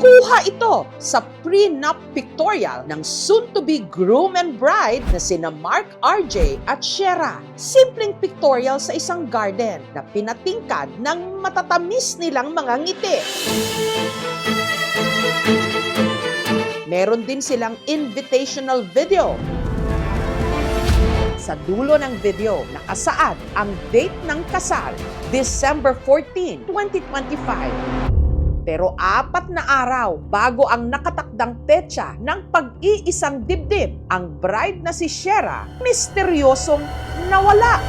Kuha ito sa prenup pictorial ng soon-to-be groom and bride na sina Mark, RJ at Shera. Simpleng pictorial sa isang garden na pinatingkad ng matatamis nilang mga ngiti. Meron din silang invitational video. Sa dulo ng video, nakasaad ang date ng kasal, December 14, 2025. Pero 4 na araw bago ang nakatakdang petsa ng pag-iisang dibdib, ang bride na si Shera, misteryosong nawala.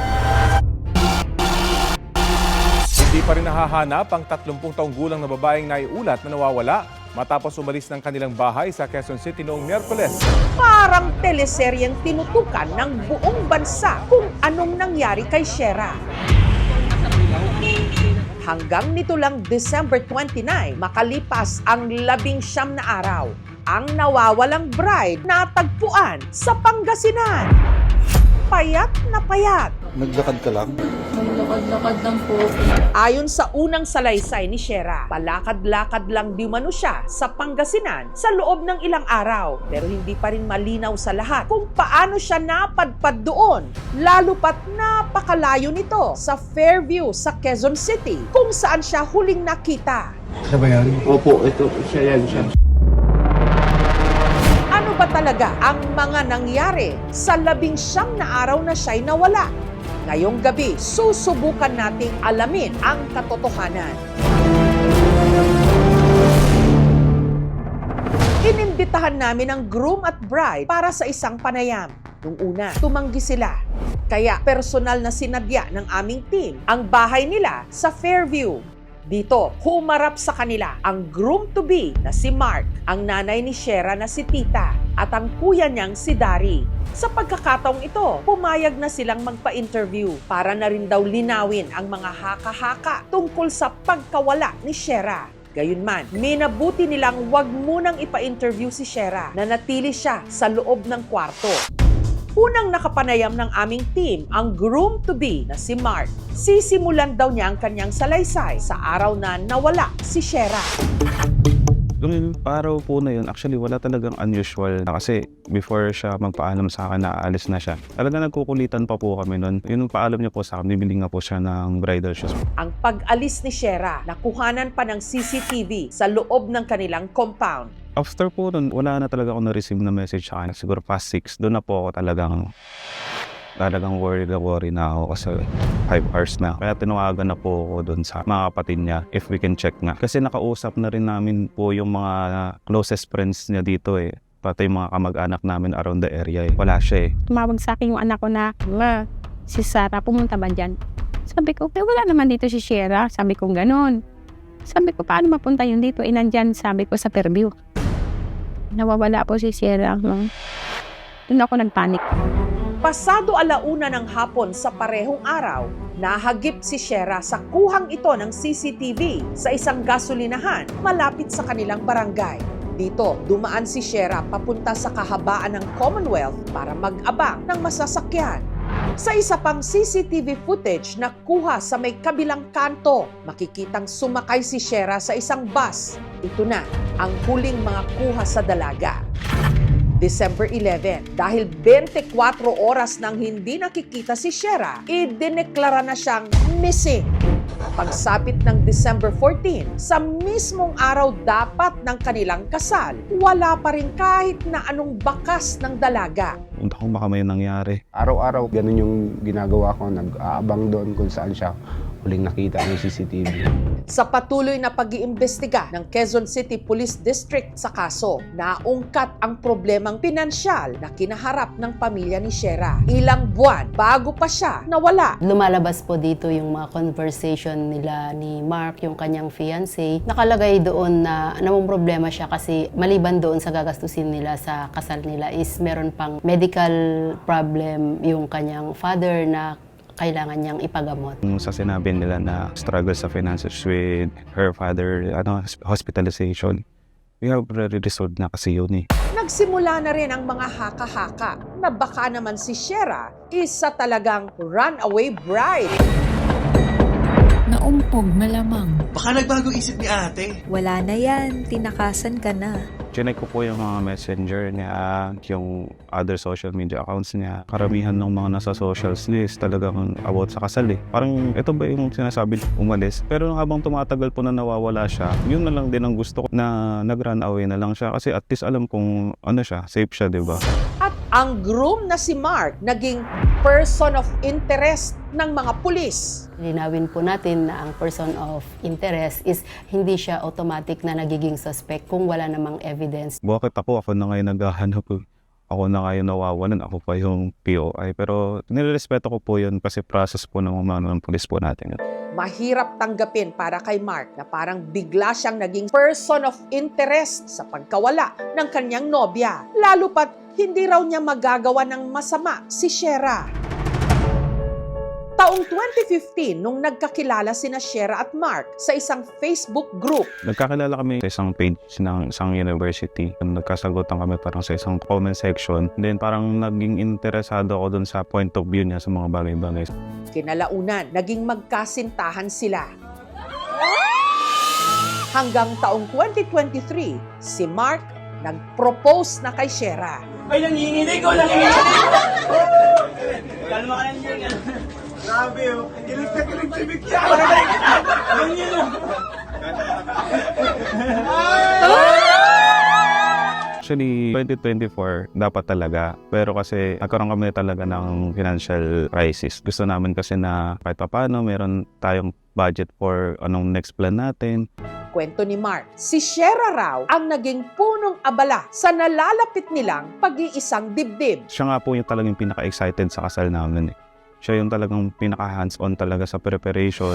Hindi pa rin nahahanap ang 30 taong gulang na babaeng naiulat na nawawala matapos umalis ng kanilang bahay sa Quezon City noong Miyerkules. Parang teleseryeng tinutukan ng buong bansa kung anong nangyari kay Shera. Hanggang nito lang December 29, makalipas ang 19 na araw, ang nawawalang bride natagpuan sa Pangasinan. Payat na payat. Naglakad ka lang? Naglakad-lakad lang po. Ayon sa unang salaysay ni Shera, palakad-lakad lang di umano siya sa Pangasinan sa loob ng ilang araw. Pero hindi pa rin malinaw sa lahat kung paano siya napadpad doon. Lalo pat napakalayo nito sa Fairview sa Quezon City kung saan siya huling nakita. Siya ba yan? Opo, ito, siya yan siya. Ano ba talaga ang mga nangyari sa 19 na araw na siya'y nawala? Ngayong gabi, susubukan nating alamin ang katotohanan. Inimbitahan namin ang groom at bride para sa isang panayam. Nung una, tumanggi sila. Kaya personal na sinadya ng aming team ang bahay nila sa Fairview. Dito, humarap sa kanila ang groom-to-be na si Mark, ang nanay ni Shera na si Tita, at ang kuya niyang si Dari. Sa pagkakataong ito, pumayag na silang magpa-interview para na rin daw linawin ang mga haka-haka tungkol sa pagkawala ni Shera. Gayunman, minabuti nilang wag munang ipa-interview si Shera na natili siya sa loob ng kwarto. Unang nakapanayam ng aming team ang groom-to-be na si Mark. Sisimulan daw niya ang kanyang salaysay sa araw na nawala si Shera. Yung araw po na yun, actually wala talagang unusual na kasi before siya magpaalam sa akin na aalis na siya. Talaga nagkukulitan pa po kami nun. Yung paalam niya po sa akin, bibili nga po siya ng bridal shoes. Ang pag-alis ni Shera, nakuhanan pa ng CCTV sa loob ng kanilang compound. After po nun, wala na talaga ako na-receive na message sa akin. Siguro past 6, doon na po ako talagang worry na ako kasi 5 hours na. Kaya tinawagan na po ako doon sa mga kapatid niya if we can check nga. Kasi nakausap na rin namin po yung mga closest friends niya dito eh. Pati yung mga kamag-anak namin around the area eh. Wala siya eh. Tumawag sa akin yung anak ko na, Ma, si Sarah, pumunta ba dyan? Sabi ko, wala naman dito si Shera. Sabi ko, ganun. Sabi ko, paano mapunta yun dito? Nandyan, sabi ko, sa Fairview. Nawawala po si Shera. Doon ako nagpanik. Pasado 1:00 ng hapon sa parehong araw, nahagip si Shera sa kuhang ito ng CCTV sa isang gasolinahan malapit sa kanilang barangay. Dito, dumaan si Shera papunta sa kahabaan ng Commonwealth para mag-abang ng masasakyan. Sa isa pang CCTV footage na kuha sa may kabilang kanto, makikitang sumakay si Shera sa isang bus. Ito na ang huling mga kuha sa dalaga. December 11, dahil 24 oras nang hindi nakikita si Shera, idineklara na siyang missing. Pagsapit ng December 14, sa mismong araw dapat ng kanilang kasal, wala pa rin kahit na anong bakas ng dalaga. Punta kung baka may nangyari. Araw-araw, ganun yung ginagawa ko. Nag-aabang doon kung saan siya huling nakita ng CCTV. Sa patuloy na pag-iimbestiga ng Quezon City Police District sa kaso, naungkat ang problemang pinansyal na kinaharap ng pamilya ni Shera. Ilang buwan bago pa siya nawala. Lumalabas po dito yung mga conversation nila ni Mark, yung kanyang fiancé. Nakalagay doon na namang problema siya kasi maliban doon sa gagastusin nila sa kasal nila is meron pang medical problem yung kanyang father na kailangan niyang ipagamot. Sa sinabi nila na struggle sa finances with her father, hospitalization, we have already resolved na kasi yun eh. Nagsimula na rin ang mga haka-haka na baka naman si Shera isa talagang runaway bride. Umpog malamang. Baka nagbago isip ni ate. Wala na yan, tinakasan ka na. Chinek ko po yung mga messenger niya, yung other social media accounts niya. Karamihan ng mga nasa socials list talagang about sa kasal eh. Parang ito ba yung sinasabi umalis? Pero habang tumatagal po na nawawala siya, yun na lang din ang gusto ko na nag-run away na lang siya. Kasi at least alam kung ano siya, safe siya, di ba? At ang groom na si Mark naging person of interest ng mga pulis. Linawin po natin na ang person of interest is hindi siya automatic na nagiging suspect kung wala namang evidence. Bakit ako na ngayon naghahanap eh. Ako na ngayon nawawalan, ako pa yung POI. Pero nirespeto ko po yun kasi process po ng mga pulis po natin. Mahirap tanggapin para kay Mark na parang bigla siyang naging person of interest sa pagkawala ng kanyang nobya. Lalo pat hindi raw niya magagawa ng masama si Shera. Taong 2015 nung nagkakilala sina Shera at Mark sa isang Facebook group. Nagkakilala kami sa isang page ng isang university. Nagkasagutan kami parang sa isang comment section. Then parang naging interesado ako dun sa point of view niya sa mga bagay-bagay. Kinalaunan, naging magkasintahan sila. Hanggang taong 2023, si Mark nag-propose na kay Shera. Ay, nanginginig ko! Nanginginig! Kalma ka lang yun. Grabe oh. Kilig na kilig si Bigya. Ganyan oh. Actually, 2024 dapat talaga. Pero kasi nagkaroon kami talaga ng financial crisis. Gusto namin kasi na kahit pa paano, meron tayong budget for anong next plan natin. Kwento ni Mark, si Shera raw ang naging punong abala sa nalalapit nilang pag-iisang dibdib. Siya nga po yung talagang pinaka-excited sa kasal namin eh. Siya yung talagang pinaka-hands-on talaga sa preparation.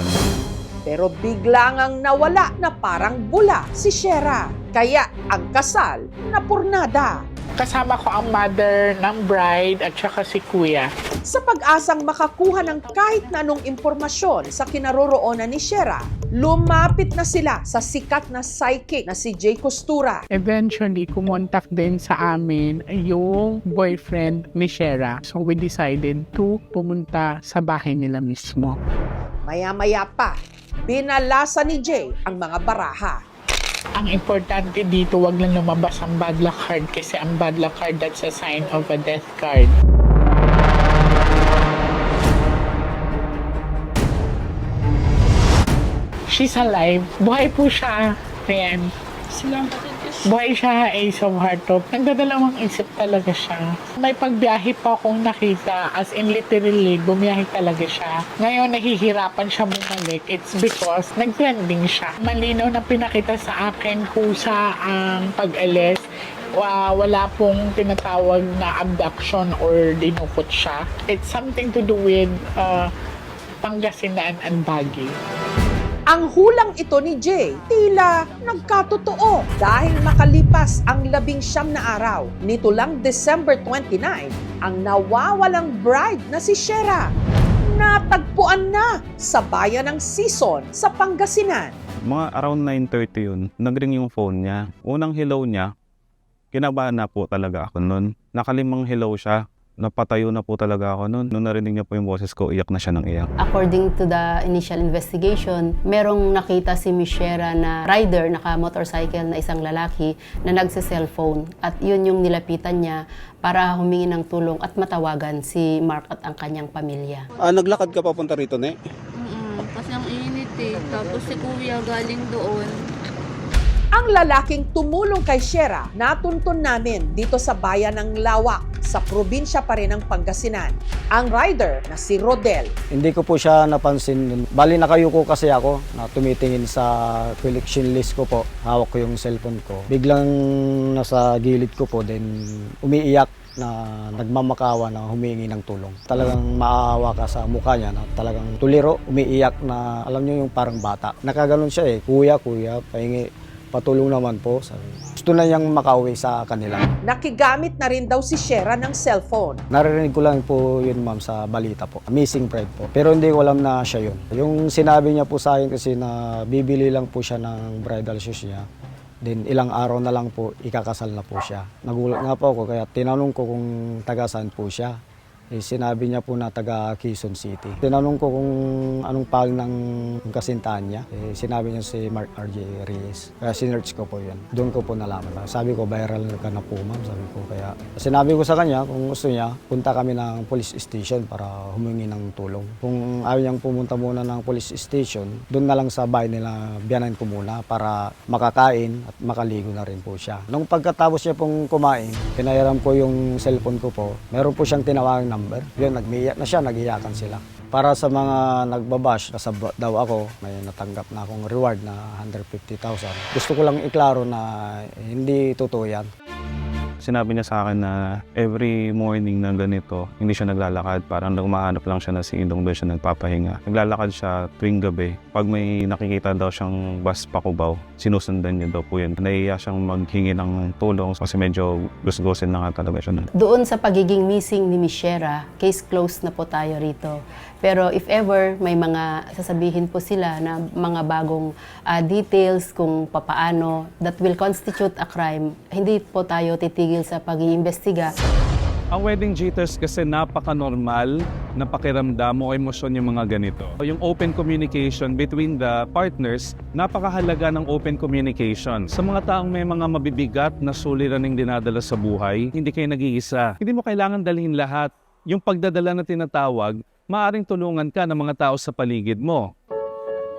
Pero bigla ngang nawala na parang bula si Shera. Kaya ang kasal napurnada. Kasama ko ang mother ng bride at saka si kuya. Sa pag-asang makakuha ng kahit na anong impormasyon sa kinaroroonan ni Shera, lumapit na sila sa sikat na psychic na si Jay Costura. Eventually, kumontak din sa amin yung boyfriend ni Shera. So we decided to pumunta sa bahay nila mismo. Maya-maya pa, binalasa ni Jay ang mga baraha. Ang importante dito, wag lang lumabas ang bad luck card kasi ang bad luck card, that's a sign of a death card. She's alive. Buhay po siya. Ayan. Buhay siya, Ace of Hearts. Nagdadalawang isip talaga siya. May pagbiyahe pa akong nakita, as in literally, bumiyahe talaga siya. Ngayon, nahihirapan siya bumalik. It's because nag-trending siya. Malinaw na pinakita sa akin kusa ang pag-alis. Wala pong tinatawag na abduction or dinukot siya. It's something to do with Pangasinan and Baguio. Ang hulang ito ni Jay, tila nagkatotoo dahil makalipas ang 19 na araw. Nito lang December 29, ang nawawalang bride na si Shera natagpuan na sa bayan ng Sison sa Pangasinan. Mga around 9:30 yun, nagring yung phone niya. Unang hello niya, kinabahan na po talaga ako nun. Nakalimang hello siya. Napatayo na po talaga ako noon. Nung narinig niya po yung boses ko, iyak na siya ng iyak. According to the initial investigation, merong nakita si Miss Shera na rider, naka-motorcycle na isang lalaki na nagsa-cellphone. At yun yung nilapitan niya para humingi ng tulong at matawagan si Mark at ang kanyang pamilya. Naglakad ka papunta rito, ne? Kasi ang init eh. Tapos si kuya galing doon. Ang lalaking tumulong kay Shera, natuntun namin dito sa bayan ng Lawak, sa probinsya pa rin ng Pangasinan. Ang rider na si Rodel. Hindi ko po siya napansin. Bali nakayuko kasi ako na tumitingin sa collection list ko po. Hawak ko yung cellphone ko. Biglang nasa gilid ko po, then umiiyak na nagmamakawa na humingi ng tulong. Talagang maawa ka sa mukha niya na talagang tuliro, umiiyak na alam niyo yung parang bata. Nakaganon siya eh, kuya, pahingi. Patulong naman po. Gusto na niyang makauwi sa kanila. Nakigamit na rin daw si Shera ng cellphone. Naririnig ko lang po yun, ma'am, sa balita po. Missing bride po. Pero hindi ko alam na siya yun. Yung sinabi niya po sa akin kasi na bibili lang po siya ng bridal shoes niya. Then ilang araw na lang po, ikakasal na po siya. Nagulat nga po ako, kaya tinanong ko kung taga saan po siya. Sinabi niya po na taga Quezon City. Tinanong ko kung anong pang ng kasintahan niya. Sinabi niya si Mark R.J. Reyes. Kaya sinearch ko po yun. Doon ko po nalaman. Sabi ko, viral ka na po ma'am. Sabi ko, kaya sinabi ko sa kanya kung gusto niya, punta kami ng police station para humingi ng tulong. Kung ayaw niyang pumunta muna ng police station, doon na lang sa bahay nila biyanan ko muna para makakain at makaligo na rin po siya. Nung pagkatapos niya pong kumain, pinahiram ko yung cellphone ko po. Meron po siyang tinawagang number. Yun, nagmiiyak na siya, nagiyakan sila. Para sa mga nagbabash, kasabot daw ako, may natanggap na akong reward na 150,000. Gusto ko lang iklaro na hindi totoo yan. Sinabi niya sa akin na every morning na ganito, hindi siya naglalakad. Parang umahanap lang siya na silong, doon siya nagpapahinga. Naglalakad siya tuwing gabi. Pag may nakikita daw siyang bus pakubaw, sinusundan niya daw po yun. Nahiya siyang maghingi ng tulong kasi medyo gusgusin na nga talaga siya. Doon sa pagiging missing ni Miss Shera, case closed na po tayo rito. Pero if ever may mga sasabihin po sila na mga bagong details kung papaano that will constitute a crime, hindi po tayo titigil sa pag-iimbestiga. Ang wedding jitters kasi napaka-normal na pakiramdam o emosyon yung mga ganito. Yung open communication between the partners, napakahalaga ng open communication. Sa mga taong may mga mabibigat na suliraning dinadala sa buhay, hindi kayo nag-iisa. Hindi mo kailangan dalhin lahat. Yung pagdadala na tinatawag, maaaring tulungan ka ng mga tao sa paligid mo.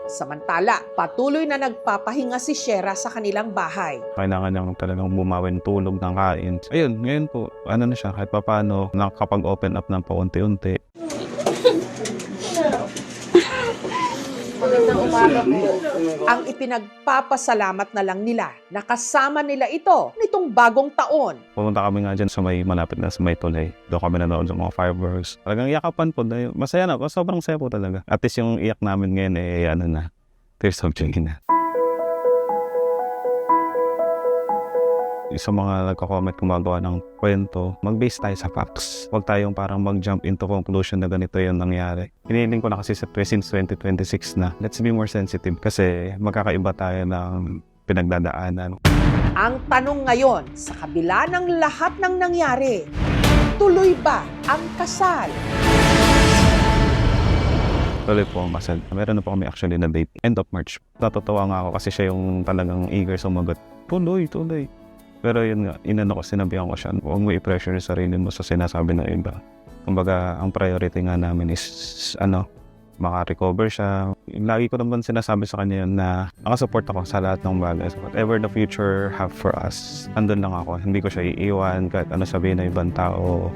Samantala, patuloy na nagpapahinga si Shera sa kanilang bahay. Kailangan niyang talagang bumawin tulog ng kain. Ayun, ngayon po, ano na siya, kahit paano, nakakapag-open up ng paunti-unti. Magandang umaga po. Ang ipinagpapasalamat na lang nila, nakasama nila ito nitong bagong taon. Pumunta kami nga dyan sa may malapit na sa may tulay. Doon kami nanood sa mga fireworks. Talagang iyakapan po. Masaya na. Sobrang saya po talaga. At least yung iyak namin ngayon ano na. Tears of joy na. Sa mga nagko-comment gumagawa ng kwento, mag-base tayo sa facts. Huwag tayong parang mag-jump into conclusion na ganito yung nangyari. Hinihiling ko na kasi since 2026 na. Let's be more sensitive kasi magkakaiba tayo ng pinagdadaanan. Ang tanong ngayon, sa kabila ng lahat ng nangyari, tuloy ba ang kasal? Tuloy po ang kasal. Meron na po kami actually na date. End of March. Natutuwa nga ako kasi siya yung talagang eager sumagot. Tuloy. Pero yun nga, sinabihan ko siya, huwag mo i-pressure yung sarili mo sa sinasabi ng iba. Kumbaga, ang priority nga namin is, maka-recover siya. Lagi ko naman sinasabi sa kanya yun na nakasupport ako sa lahat ng bagay. So whatever the future have for us, andun lang ako. Hindi ko siya iiwan kahit ano sabihin ng ibang tao.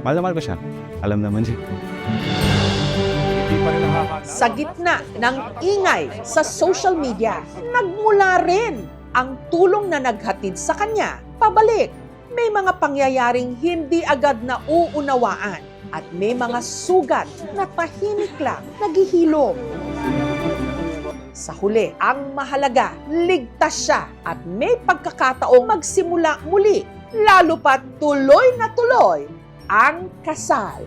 Mahal na mahal ko siya. Alam naman siya. Sa gitna ng ingay sa social media, nagmula rin ang tulong na naghatid sa kanya pabalik. May mga pangyayaring hindi agad na uunawaan at may mga sugat na tahimik lang naghihilom. Sa huli, ang mahalaga, ligtas siya at may pagkakataong magsimula muli, lalo pat tuloy na tuloy ang kasal.